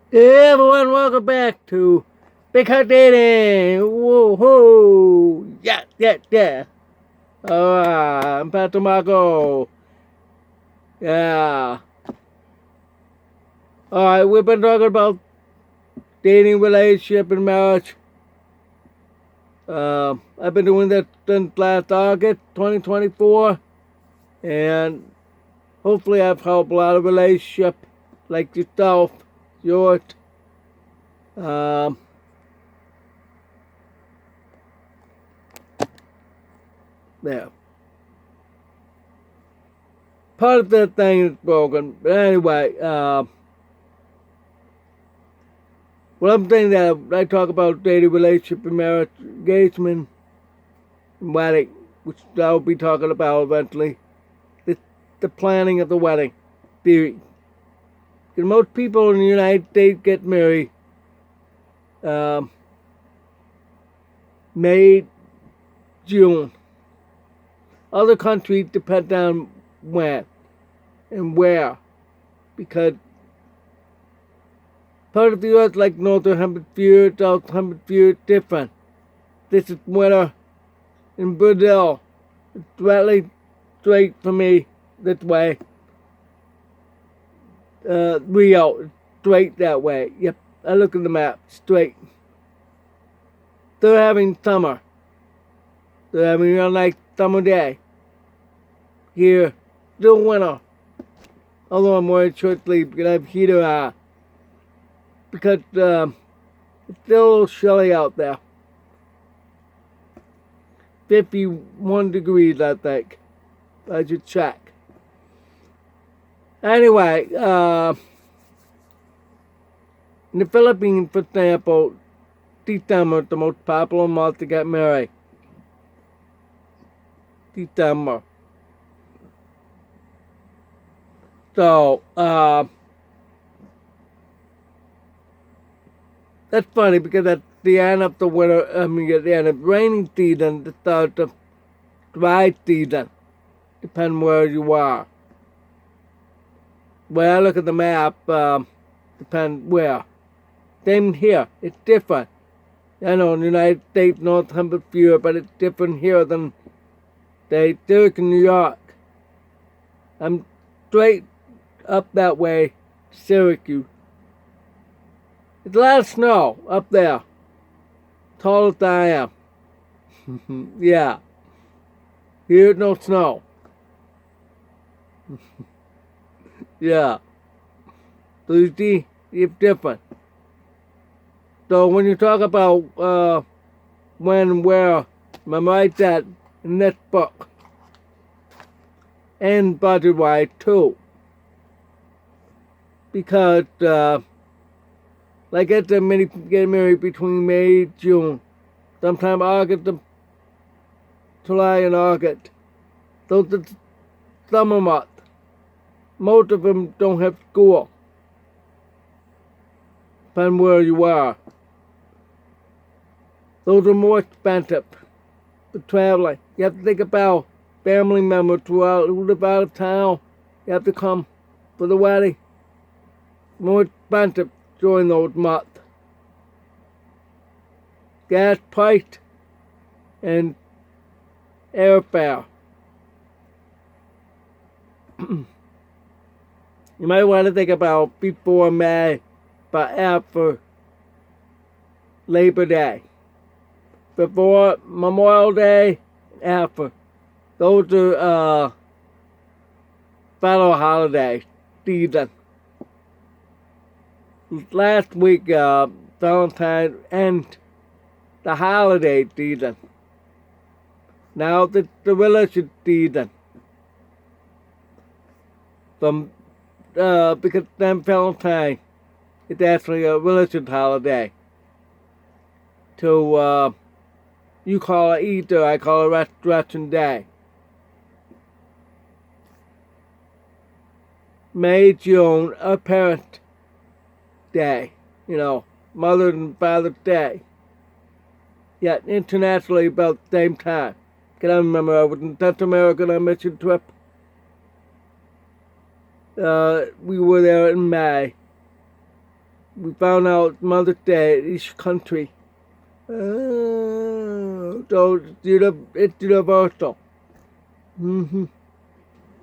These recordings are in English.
Hey everyone, welcome back to Big Heart Dating. Whoa, yeah. I'm Pastor Marco. Yeah. Alright, we've been talking about dating, relationship, and marriage. I've been doing that since last August 2024, and hopefully I've helped a lot of relationships like yourself, yours. Um, there. Part of that thing is broken, but anyway, one thing that I talk about dating, relationship, and marriage, engagement, and wedding, which I'll be talking about eventually, the planning of the wedding theory. Because most people in the United States get married May, June. Other countries depend on when and where, because part of the earth, like northern hemisphere, southern hemisphere, is different. This is winter in Brazil. It's really straight for me this way. Rio, straight that way. Yep, I look at the map, straight. They're having summer. They're having a nice summer day. Here, still winter. Although I'm wearing short sleeves because I have heater on. Because it's still a little chilly out there. 51 degrees, I think. I should check. Anyway, in the Philippines, for example, December is the most popular month to get married. December. So, that's funny because that's the end of the winter, at the end of rainy season, the start of dry season. Depending where you are. When I look at the map, depends where. Same here, it's different. I know in the United States, North Hemisphere, but it's different here than say Zurich in New York. I'm straight up that way, Syracuse. It's a lot of snow up there. Tall as I am. Yeah. Here's no snow. Yeah. So you see, it's different. So when you talk about when and where, memorize that in this book. And budget-wise too. Because like I said, many people get married between May and June. Sometimes August, July and August. Those are summer months. Most of them don't have school. Depending where you are. Those are more expensive for traveling. You have to think about family members who live out of town. You have to come for the wedding. More expensive during those months. Gas price and airfare. You might want to think about before May, but after Labor Day. Before Memorial Day, after. Those are federal holidays, season. Last week, Valentine's and the holiday season. Now it's the religious season. Because then Valentine is actually a religious holiday. So, you call it Easter, I call it Resurrection Day. May, June, a parent day. Mother and Father's Day. Yet internationally about the same time. Can I remember I was in South America on a mission trip. We were there in May. we found out Mother's Day in each country. So it's universal.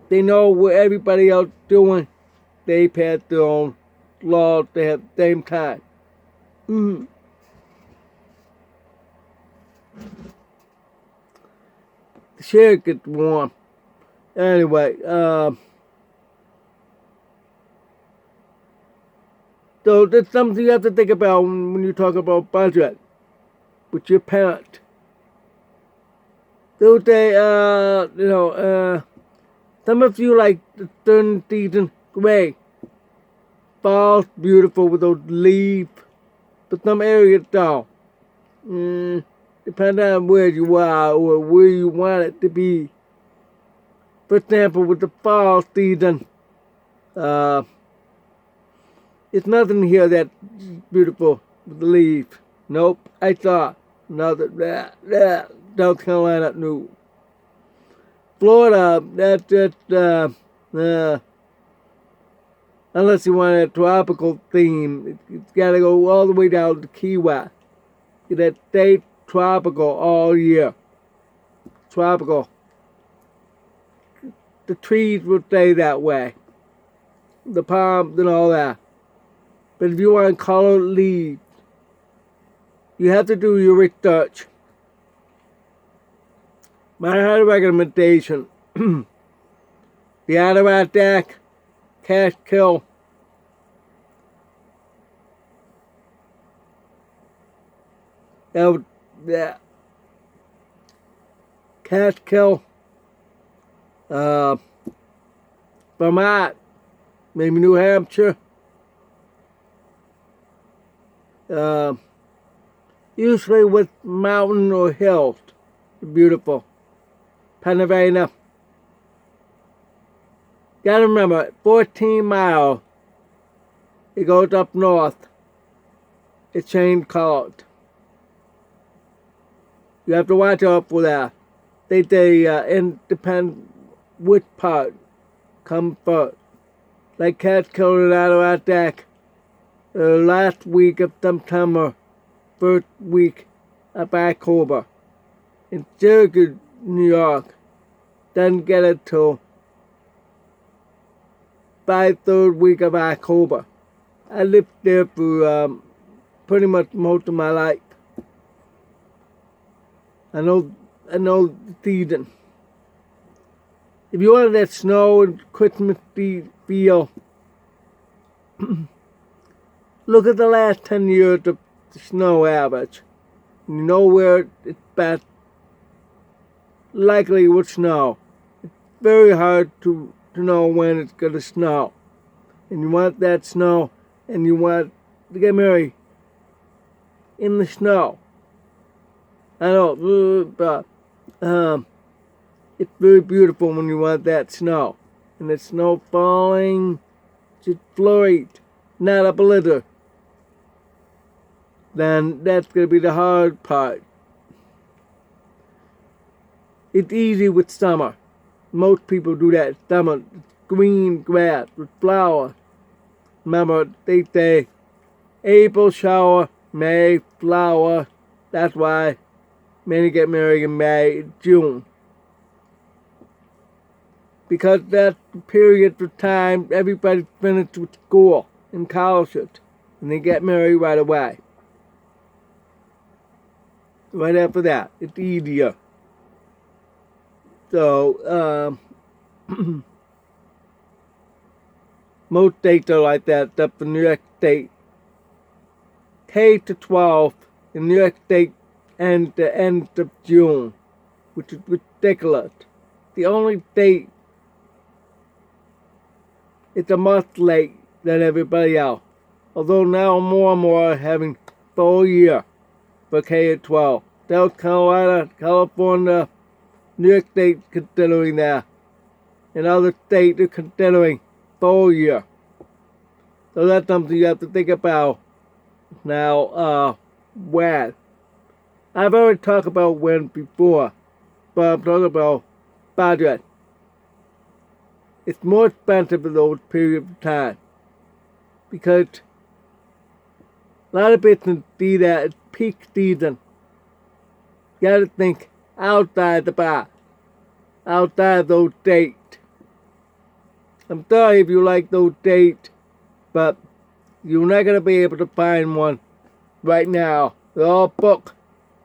They know what everybody else doing. They pass their own laws. They have the same time. The share gets warm. Anyway, so that's something you have to think about when you talk about budget with your parent. So they, some of you like the third season, great. Fall's beautiful with those leaves, but some areas don't. Depending on where you are or where you want it to be. For example, with the fall season, it's nothing here that's beautiful with the leaves. Nope, I saw another South Carolina news. Florida, that's just unless you want a tropical theme, it's got to go all the way down to Key West. That stays tropical all year. Tropical. The trees will stay that way. The palms and all that. But if you want colored leaves, you have to do your research. My high recommendation, the Adirondack, Catskill, Catskill, Vermont, maybe New Hampshire, usually with mountain or hills, beautiful. Pennsylvania. Gotta remember, 14 miles, it goes up north. It changed colors. You have to watch out for that. They depend which part comes first. Like Catskill and Adirondack, last week of September, first week of October. In Syracuse, New York, doesn't get it till by third week of October. I lived there for pretty much most of my life. I know the season. If you want that snow and Christmas feel, look at the last 10 years of the snow average. You know where it's best. Likely with snow. It's very hard to know when it's going to snow. And you want that snow, and you want to get married in the snow. I know, but it's very beautiful when you want that snow. And the snow falling, just flurried, not a blizzard. Then that's going to be the hard part. It's easy with summer. Most people do that. Summer, green grass with flowers. Remember, they say April shower, May flower. That's why many get married in May, June. Because that's the period of time everybody's finished with school and colleges. And they get married right away. Right after that, it's easier. So, most states are like that, except for New York State. K to 12 in New York State ends the end of June, which is ridiculous. The only state is a month late than everybody else. Although now more and more are having full year for K to 12. South Carolina, California, New York State considering that. And other states are considering full year. So that's something you have to think about. Now, when. I've already talked about when before, but I'm talking about budget. It's more expensive in those periods of time. Because A lot of business do that. It's peak season. You gotta think outside the box. Outside those dates. I'm sorry if you like those dates, but you're not gonna be able to find one right now. They're all booked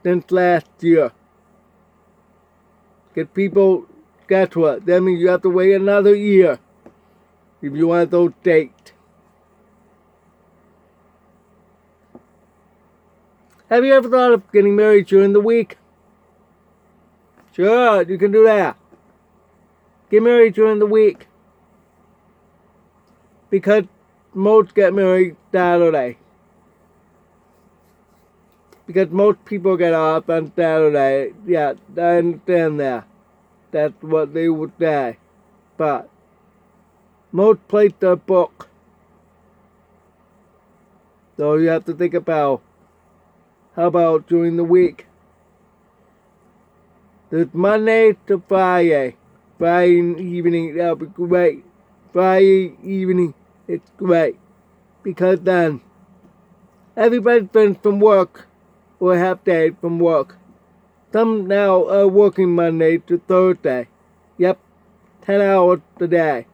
since last year. Because people, guess what? That means you have to wait another year if you want those dates. Have you ever thought of getting married during the week? Sure, you can do that. Get married during the week. Because most get married Saturday. Because most people get off on Saturday. Yeah, I understand that. That's what they would say. But most places are booked. So you have to think about, how about during the week? There's Monday to Friday. Friday evening, that'll be great. Friday evening, it's great. Because then, everybody's finished from work, or half day from work. Some now are working Monday to Thursday. Yep, 10 hours a day.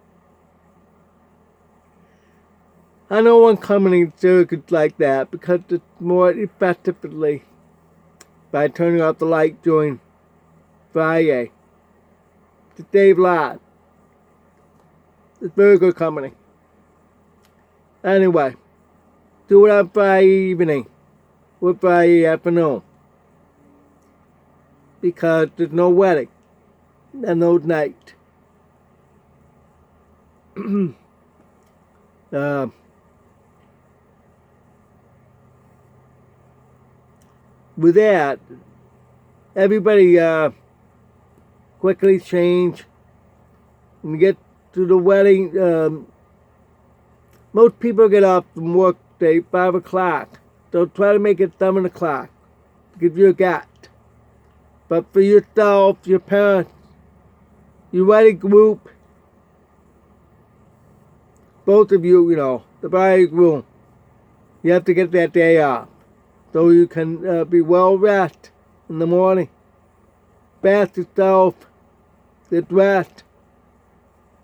I know one company circuits like that because it's more effectively by turning off the light during Friday to save lives. It's a very good company. Anyway, do it on Friday evening or Friday afternoon. Because there's no wedding and no night. With that, everybody quickly change and get to the wedding. Most people get off from work say 5 o'clock. So try to make it 7 o'clock to give you a gap. But for yourself, your parents, your wedding group, both of you, the bride groom, you have to get that day off. So you can be well rested in the morning. Bath yourself, get dressed.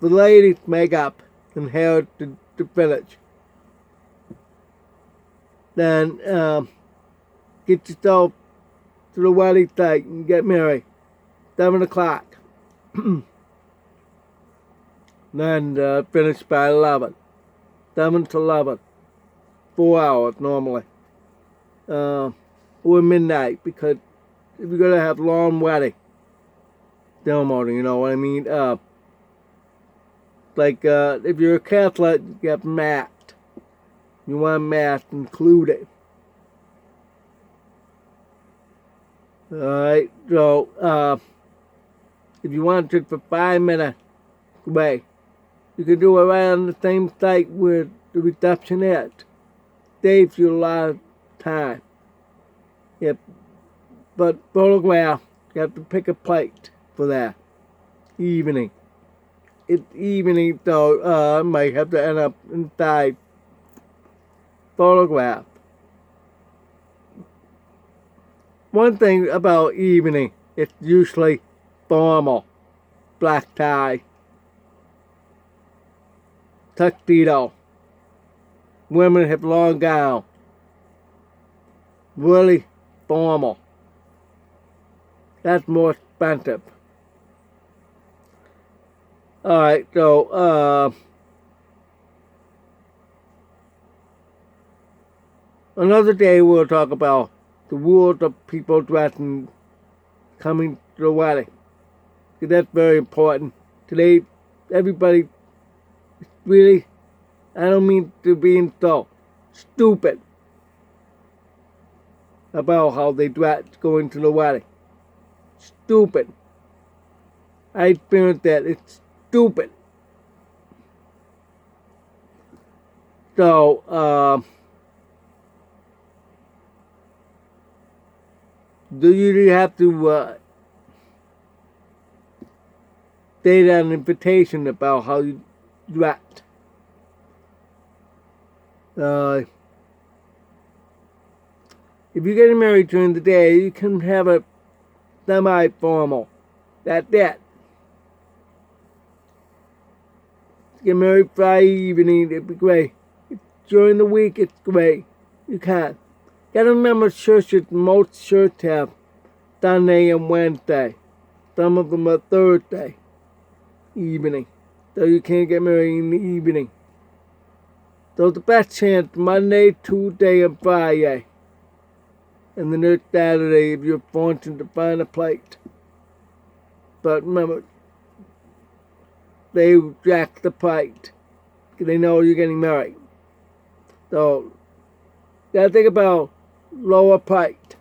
The ladies, makeup and hair to finish. Then get yourself to the wedding site and get married. 7 o'clock. Then finish by 11. 7 to 11. 4 hours normally. Or midnight, because if you're going to have long wedding ceremony, you know what I mean? If you're a Catholic, you have Mass. You want Mass included. Alright, so, if you want to for 5 minutes away, you can do it right on the same site where the reception is. Saves you a lot of time. Yep. But photograph, you have to pick a plate for that. Evening. It's evening, so I might have to end up inside. Photograph. One thing about evening, it's usually formal. Black tie. Tuxedo. Women have long gown. Really formal. That's more expensive. Alright, so, another day we'll talk about the rules of people dressing coming to the wedding. Because that's very important. Today, everybody is really, I don't mean to be so stupid about how they dress going to the wedding. Stupid. I experienced that. It's stupid. So, do you really have to state an invitation about how you dress? If you're getting married during the day, you can have it semi-formal. That's it. Get married Friday evening, it'd be great. During the week, it's great. You can't. Gotta remember churches, most churches have Sunday and Wednesday. Some of them are Thursday evening. So you can't get married in the evening. So the best chance, Monday, Tuesday, and Friday. And the next Saturday if you're fortunate to find a plate. But remember, they jack the plate. Because they know you're getting married. So, gotta think about lower plate.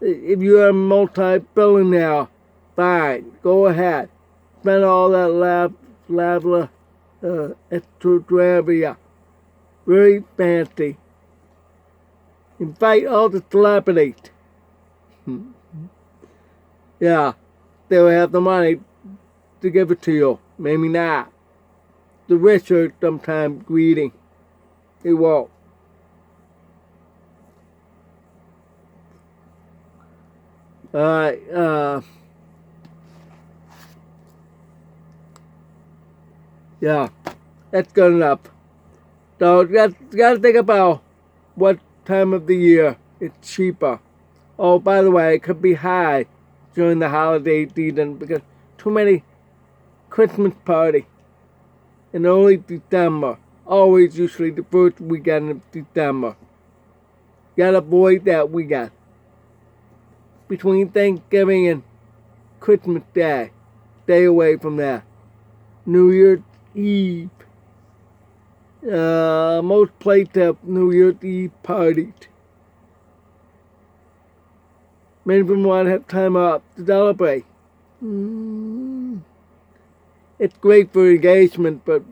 If you're a multi-billionaire, fine, go ahead. Spend all that lavender, extravagant, very fancy. Invite all the celebrities. Yeah, they'll have the money to give it to you. Maybe not. The rich are sometimes greedy. They won't. Alright, yeah, that's good enough. So you gotta think about what time of the year it's cheaper. Oh, by the way, it could be high during the holiday season because too many Christmas party in early December. Always usually the first weekend of December. Gotta avoid that weekend. Between Thanksgiving and Christmas Day. Stay away from that. New Year's Eve. Most places have New Year's Eve parties. Many of them want to have time off to celebrate. It's great for engagement, but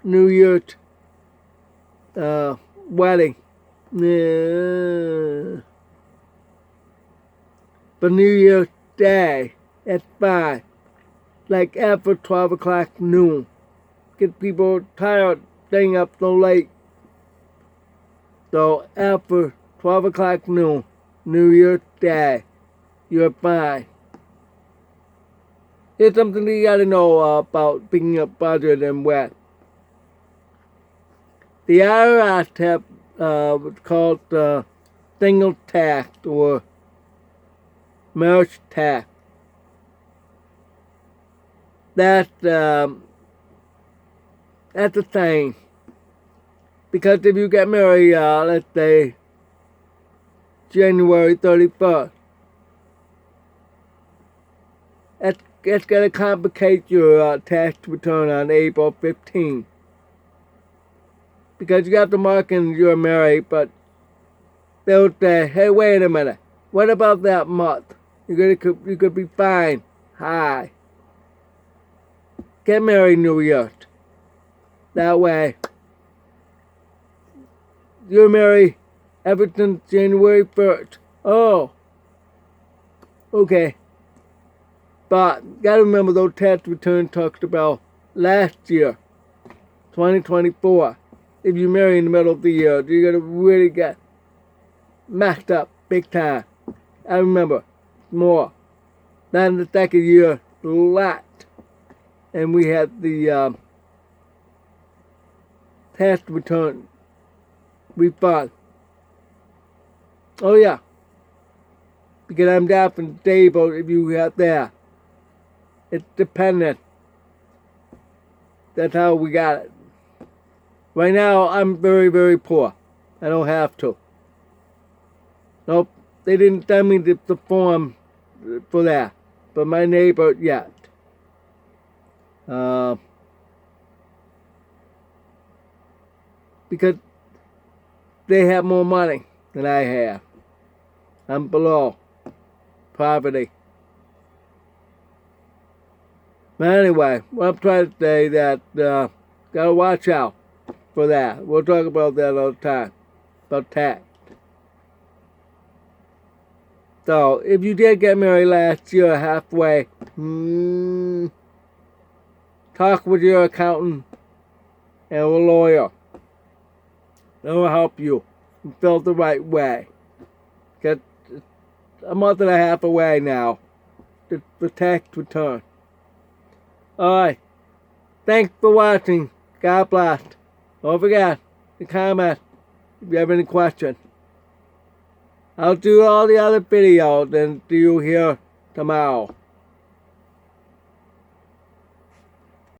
New Year's wedding. But New Year's Day, that's fine. Like after 12 o'clock noon. Get people tired staying up so late. So after 12 o'clock noon, New Year's Day, you're fine. Here's something you gotta know about picking up budget and wet. The IRS have what's called single tax or marriage tax. That's a thing. Because if you get married, let's say, January 31st, that's going to complicate your tax return on April 15th. Because you have to mark in you're married, but they'll say, hey, wait a minute. What about that month? You could be fine. Hi. Get married New Year's. That way, you're married ever since January 1st. Oh. Okay. But gotta remember those tax returns talked about last year, 2024. If you marry in the middle of the year, you're gonna really get maxed up big time. I remember more. Not in the second year, a lot. And we had the tax return refund. Oh yeah. Because I'm definitely stable if you have that. It's dependent. That's how we got it. Right now, I'm very, very poor. I don't have to. Nope. They didn't send me the form for that. But my neighbor, yet. Because they have more money than I have. I'm below poverty. But anyway, what I'm trying to say that gotta watch out for that. We'll talk about that all the time. About tax. So, if you did get married last year halfway, talk with your accountant and a lawyer. They'll help you and feel the right way. 'cause it's a month and a half away now. The tax return. Alright. Thanks for watching. God bless. Don't forget to comment if you have any questions. I'll do all the other videos and see you here tomorrow.